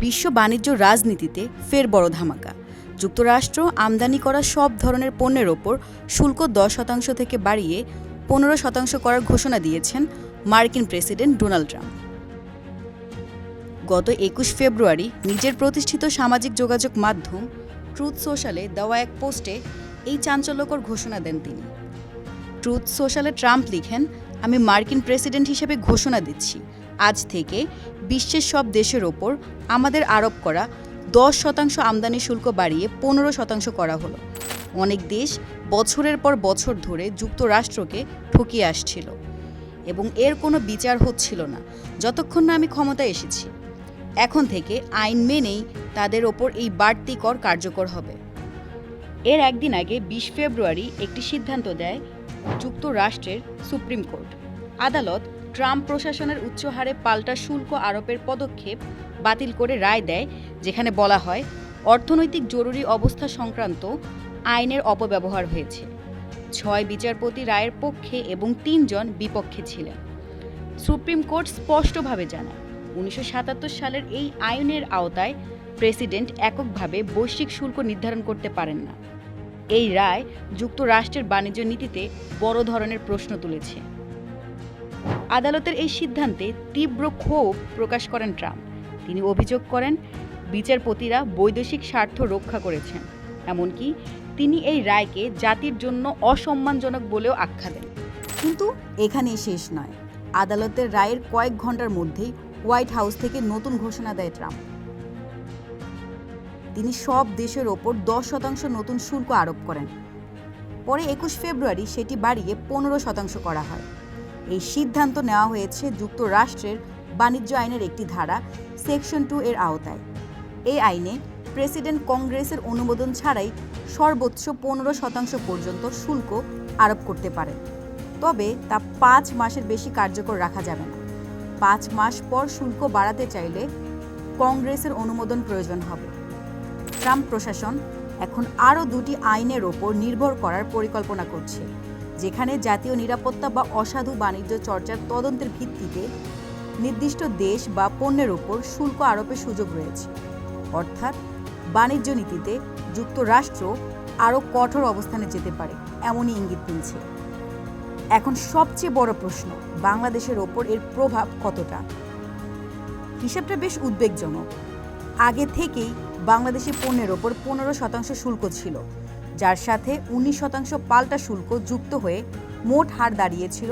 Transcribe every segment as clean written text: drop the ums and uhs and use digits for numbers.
বিশ্ব বাণিজ্য রাজনীতিতে ফের বড় ধামাকা। যুক্তরাষ্ট্র আমদানি করা সব ধরনের পণ্যের ওপর শুল্ক 10% থেকে বাড়িয়ে 15% করার ঘোষণা দিয়েছেন মার্কিন প্রেসিডেন্ট ডোনাল্ড ট্রাম্প। গত 21 ফেব্রুয়ারি নিজের প্রতিষ্ঠিত সামাজিক যোগাযোগ মাধ্যম ট্রুথ সোশ্যালে দেওয়া এক পোস্টে এই চাঞ্চল্যকর ঘোষণা দেন তিনি। ট্রুথ সোশ্যালে ট্রাম্প লিখেন, আমি মার্কিন প্রেসিডেন্ট হিসেবে ঘোষণা দিচ্ছি, আজ থেকে বিশ্বের সব দেশের ওপর আমাদের আরোপ করা 10% আমদানি শুল্ক বাড়িয়ে 15% করা হলো। অনেক দেশ বছরের পর বছর ধরে যুক্তরাষ্ট্রকে ঠকিয়ে আসছিল এবং এর কোনো বিচার হচ্ছিল না যতক্ষণ না আমি ক্ষমতায় এসেছি। এখন থেকে আইন মেনেই তাদের ওপর এই বাড়তি কর কার্যকর হবে। এর একদিন আগে 20 ফেব্রুয়ারি একটি সিদ্ধান্ত দেয় যুক্তরাষ্ট্রের সুপ্রিম কোর্ট। আদালত ট্রাম্প প্রশাসনের উচ্চ হারে পাল্টা শুল্ক আরোপের পদক্ষেপ বাতিল করে রায় দেয়, যেখানে বলা হয় অর্থনৈতিক জরুরি অবস্থা সংক্রান্ত আইনের অপব্যবহার হয়েছে। 6 বিচারপতি রায়ের পক্ষে এবং 3 জন বিপক্ষে ছিলেন। সুপ্রিম কোর্ট স্পষ্টভাবে জানায় 1977 সালের এই আইনের আওতায় প্রেসিডেন্ট এককভাবে বৈশ্বিক শুল্ক নির্ধারণ করতে পারেন না। এই রায় যুক্তরাষ্ট্রের বাণিজ্য নীতিতে বড় ধরনের প্রশ্ন তুলেছে। আদালতের এই সিদ্ধান্তে তীব্র ক্ষোভ প্রকাশ করেন ট্রাম্প। তিনি অভিযোগ করেন বিচারপতিরা বৈদেশিক স্বার্থ রক্ষা করেছেন, এমনকি তিনি এই রায়কে জাতির জন্য অসম্মানজনক বলেও আখ্যা দেন। কিন্তু এখানেই শেষ নয়। আদালতের রায়ের কয়েক ঘন্টার মধ্যেই হোয়াইট হাউস থেকে নতুন ঘোষণা দেয় ট্রাম্প। তিনি সব দেশের ওপর 10% নতুন শুল্ক আরোপ করেন। পরে 21 ফেব্রুয়ারি সেটি বাড়িয়ে 15% করা হয়। এই সিদ্ধান্ত নেওয়া হয়েছে যুক্তরাষ্ট্রের বাণিজ্য আইনের একটি ধারা সেকশন 2 এর আওতায়। এই আইনে প্রেসিডেন্ট কংগ্রেসের অনুমোদন ছাড়াই সর্বোচ্চ 15% পর্যন্ত শুল্ক আরোপ করতে পারেন, তবে তা 5 মাসের বেশি কার্যকর রাখা যাবে না। 5 মাস পর শুল্ক বাড়াতে চাইলে কংগ্রেসের অনুমোদন প্রয়োজন হবে। ট্রাম্প প্রশাসন এখন আরও 2টি আইনের ওপর নির্ভর করার পরিকল্পনা করছে, যেখানে জাতীয় নিরাপত্তা বা অসাধু বাণিজ্য চর্চার তদন্তের ভিত্তিতে নির্দিষ্ট দেশ বা পণ্যের ওপর শুল্ক আরোপের সুযোগ রয়েছে। অর্থাৎ বাণিজ্য নীতিতে যুক্তরাষ্ট্র আরও কঠোর অবস্থানে যেতে পারে, এমনই ইঙ্গিত মিলছে। এখন সবচেয়ে বড় প্রশ্ন, বাংলাদেশের ওপর এর প্রভাব কতটা? হিসাবটা বেশ উদ্বেগজনক। আগে থেকেই বাংলাদেশি পণ্যের ওপর 15% শুল্ক ছিল, যার সাথে 19% পাল্টা শুল্ক যুক্ত হয়ে মোট হার দাঁড়িয়েছিল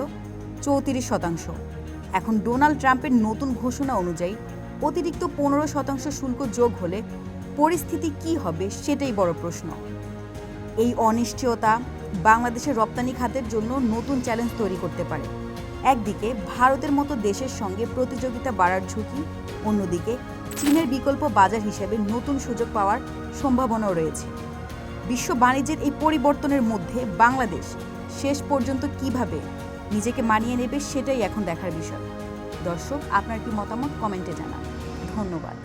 34%। এখন ডোনাল্ড ট্রাম্পের নতুন ঘোষণা অনুযায়ী অতিরিক্ত 15% শুল্ক যোগ হলে পরিস্থিতি কী হবে সেটাই বড় প্রশ্ন। এই অনিশ্চয়তা বাংলাদেশের রপ্তানি খাতের জন্য নতুন চ্যালেঞ্জ তৈরি করতে পারে। একদিকে ভারতের মতো দেশের সঙ্গে প্রতিযোগিতা বাড়ার ঝুঁকি, অন্যদিকে চীনের বিকল্প বাজার হিসেবে নতুন সুযোগ পাওয়ার সম্ভাবনাও রয়েছে। বিশ্ব বাণিজ্যের এই পরিবর্তনের মধ্যে বাংলাদেশ শেষ পর্যন্ত কিভাবে নিজেকে মানিয়ে নেবে সেটাই এখন দেখার বিষয়। দর্শক, আপনার কি মতামত কমেন্টে জানান। ধন্যবাদ।